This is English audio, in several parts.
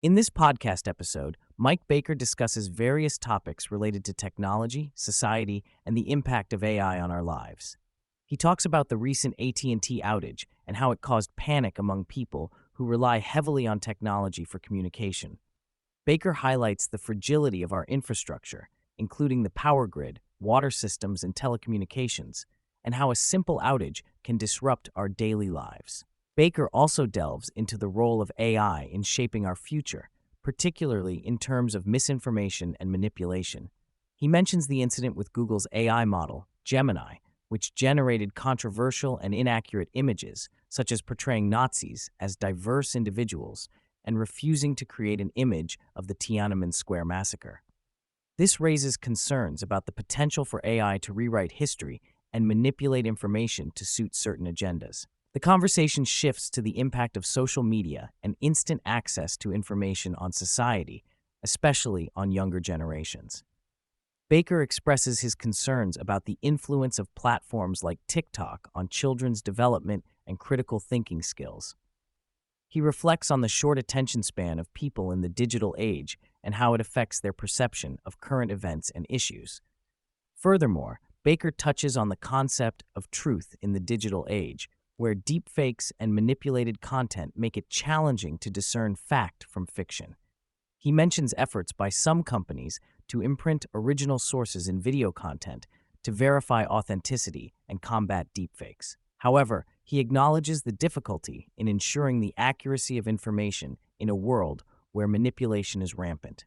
In this podcast episode, Mike Baker discusses various topics related to technology, society, and the impact of AI on our lives. He talks about the recent AT&T outage and how it caused panic among people who rely heavily on technology for communication. Baker highlights the fragility of our infrastructure, including the power grid, water systems, and telecommunications, and how a simple outage can disrupt our daily lives. Baker also delves into the role of AI in shaping our future, particularly in terms of misinformation and manipulation. He mentions the incident with Google's AI model, Gemini, which generated controversial and inaccurate images, such as portraying Nazis as diverse individuals and refusing to create an image of the Tiananmen Square massacre. This raises concerns about the potential for AI to rewrite history and manipulate information to suit certain agendas. The conversation shifts to the impact of social media and instant access to information on society, especially on younger generations. Baker expresses his concerns about the influence of platforms like TikTok on children's development and critical thinking skills. He reflects on the short attention span of people in the digital age and how it affects their perception of current events and issues. Furthermore, Baker touches on the concept of truth in the digital age, where deepfakes and manipulated content make it challenging to discern fact from fiction. He mentions efforts by some companies to imprint original sources in video content to verify authenticity and combat deepfakes. However, he acknowledges the difficulty in ensuring the accuracy of information in a world where manipulation is rampant.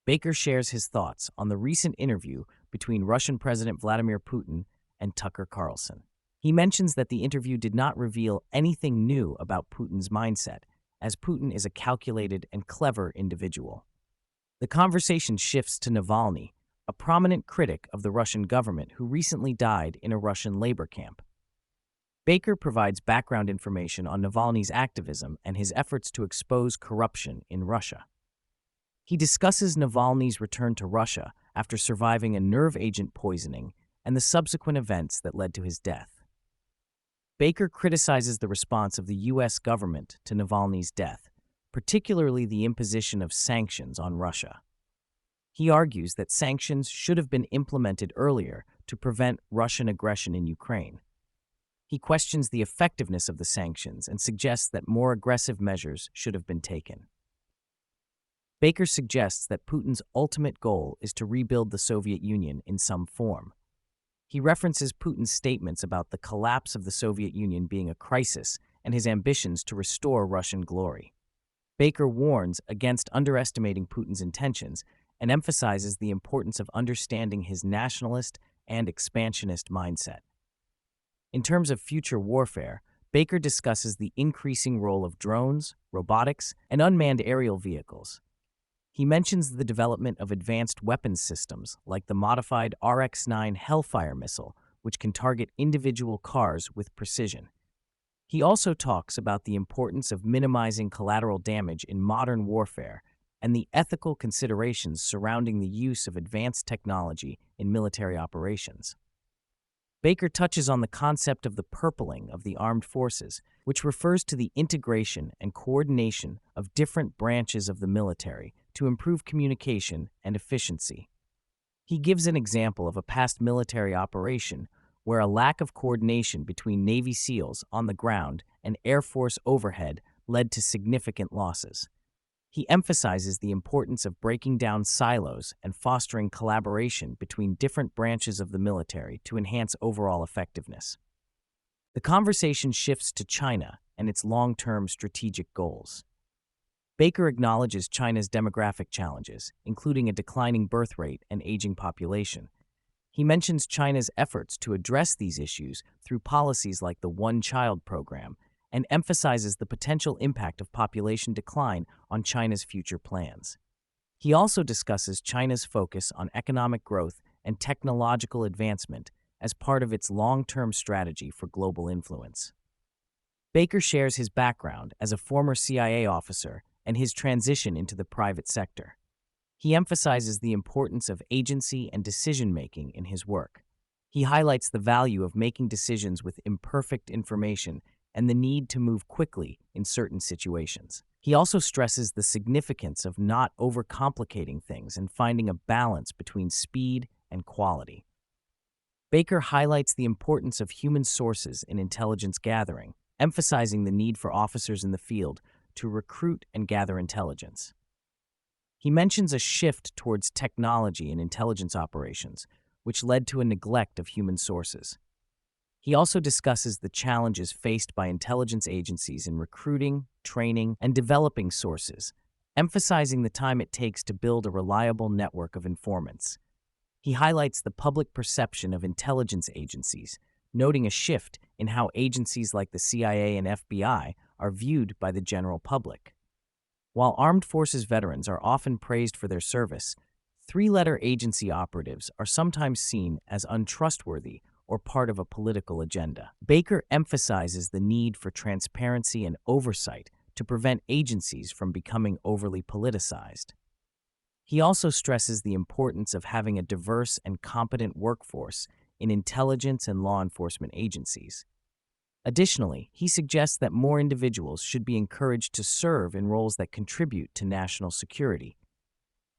Baker shares his thoughts on the recent interview between Russian President Vladimir Putin and Tucker Carlson. He mentions that the interview did not reveal anything new about Putin's mindset, as Putin is a calculated and clever individual. The conversation shifts to Navalny, a prominent critic of the Russian government who recently died in a Russian labor camp. Baker provides background information on Navalny's activism and his efforts to expose corruption in Russia. He discusses Navalny's return to Russia after surviving a nerve agent poisoning and the subsequent events that led to his death. Baker criticizes the response of the U.S. government to Navalny's death, particularly the imposition of sanctions on Russia. He argues that sanctions should have been implemented earlier to prevent Russian aggression in Ukraine. He questions the effectiveness of the sanctions and suggests that more aggressive measures should have been taken. Baker suggests that Putin's ultimate goal is to rebuild the Soviet Union in some form. He references Putin's statements about the collapse of the Soviet Union being a crisis and his ambitions to restore Russian glory. Baker warns against underestimating Putin's intentions and emphasizes the importance of understanding his nationalist and expansionist mindset. In terms of future warfare, Baker discusses the increasing role of drones, robotics, and unmanned aerial vehicles. He mentions the development of advanced weapons systems like the modified RX-9 Hellfire missile, which can target individual cars with precision. He also talks about the importance of minimizing collateral damage in modern warfare and the ethical considerations surrounding the use of advanced technology in military operations. Baker touches on the concept of the purpling of the armed forces, which refers to the integration and coordination of different branches of the military to improve communication and efficiency. He gives an example of a past military operation where a lack of coordination between Navy SEALs on the ground and Air Force overhead led to significant losses. He emphasizes the importance of breaking down silos and fostering collaboration between different branches of the military to enhance overall effectiveness. The conversation shifts to China and its long-term strategic goals. Baker acknowledges China's demographic challenges, including a declining birth rate and aging population. He mentions China's efforts to address these issues through policies like the One-Child program and emphasizes the potential impact of population decline on China's future plans. He also discusses China's focus on economic growth and technological advancement as part of its long-term strategy for global influence. Baker shares his background as a former CIA officer and his transition into the private sector. He emphasizes the importance of agency and decision-making in his work. He highlights the value of making decisions with imperfect information and the need to move quickly in certain situations. He also stresses the significance of not overcomplicating things and finding a balance between speed and quality. Baker highlights the importance of human sources in intelligence gathering, emphasizing the need for officers in the field to recruit and gather intelligence. He mentions a shift towards technology in intelligence operations, which led to a neglect of human sources. He also discusses the challenges faced by intelligence agencies in recruiting, training, and developing sources, emphasizing the time it takes to build a reliable network of informants. He highlights the public perception of intelligence agencies, noting a shift in how agencies like the CIA and FBI are viewed by the general public. While armed forces veterans are often praised for their service, three-letter agency operatives are sometimes seen as untrustworthy or part of a political agenda. Baker emphasizes the need for transparency and oversight to prevent agencies from becoming overly politicized. He also stresses the importance of having a diverse and competent workforce in intelligence and law enforcement agencies. Additionally, he suggests that more individuals should be encouraged to serve in roles that contribute to national security,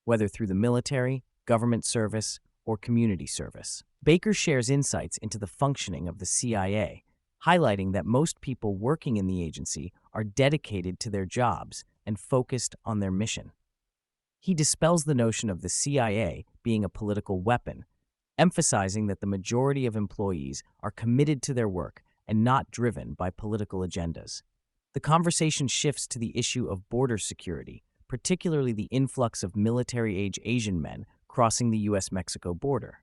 whether through the military, government service, or community service. Baker shares insights into the functioning of the CIA, highlighting that most people working in the agency are dedicated to their jobs and focused on their mission. He dispels the notion of the CIA being a political weapon, emphasizing that the majority of employees are committed to their work and not driven by political agendas. The conversation shifts to the issue of border security, particularly the influx of military-age Asian men crossing the U.S.-Mexico border.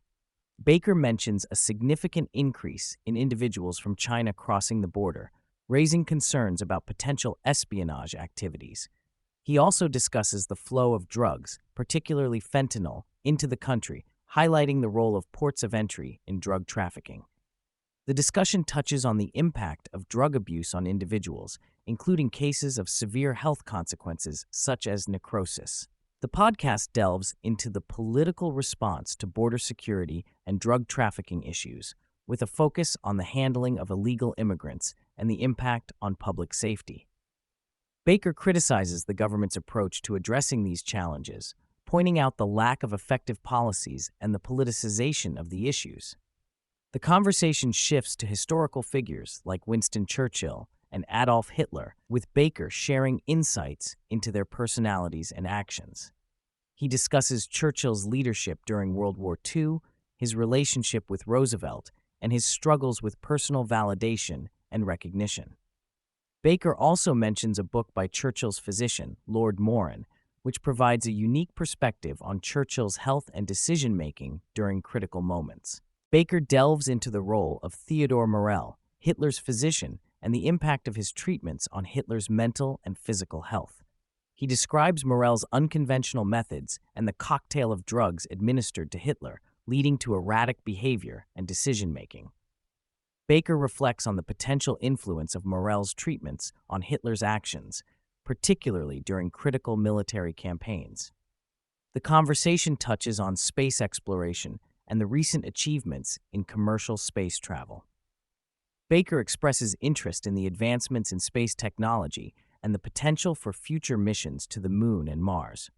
Baker mentions a significant increase in individuals from China crossing the border, raising concerns about potential espionage activities. He also discusses the flow of drugs, particularly fentanyl, into the country, highlighting the role of ports of entry in drug trafficking. The discussion touches on the impact of drug abuse on individuals, including cases of severe health consequences such as necrosis. The podcast delves into the political response to border security and drug trafficking issues, with a focus on the handling of illegal immigrants and the impact on public safety. Baker criticizes the government's approach to addressing these challenges, pointing out the lack of effective policies and the politicization of the issues. The conversation shifts to historical figures like Winston Churchill and Adolf Hitler, with Baker sharing insights into their personalities and actions. He discusses Churchill's leadership during World War II, his relationship with Roosevelt, and his struggles with personal validation and recognition. Baker also mentions a book by Churchill's physician, Lord Moran, which provides a unique perspective on Churchill's health and decision-making during critical moments. Baker delves into the role of Theodore Morell, Hitler's physician, and the impact of his treatments on Hitler's mental and physical health. He describes Morell's unconventional methods and the cocktail of drugs administered to Hitler, leading to erratic behavior and decision-making. Baker reflects on the potential influence of Morell's treatments on Hitler's actions, particularly during critical military campaigns. The conversation touches on space exploration and the recent achievements in commercial space travel. Baker expresses interest in the advancements in space technology and the potential for future missions to the Moon and Mars.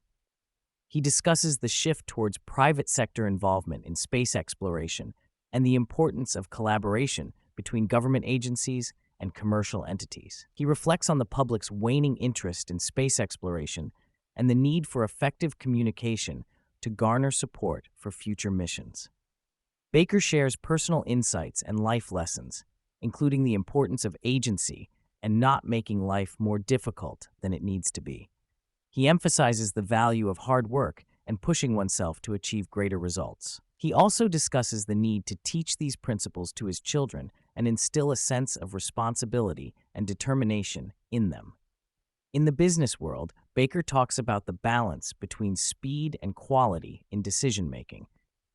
He discusses the shift towards private sector involvement in space exploration and the importance of collaboration between government agencies and commercial entities. He reflects on the public's waning interest in space exploration and the need for effective communication to garner support for future missions. Baker shares personal insights and life lessons, including the importance of agency and not making life more difficult than it needs to be. He emphasizes the value of hard work and pushing oneself to achieve greater results. He also discusses the need to teach these principles to his children and instill a sense of responsibility and determination in them. In the business world, Baker talks about the balance between speed and quality in decision-making.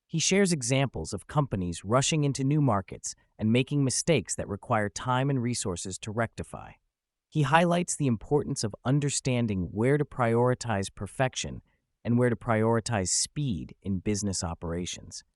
He shares examples of companies rushing into new markets and making mistakes that require time and resources to rectify. He highlights the importance of understanding where to prioritize perfection and where to prioritize speed in business operations.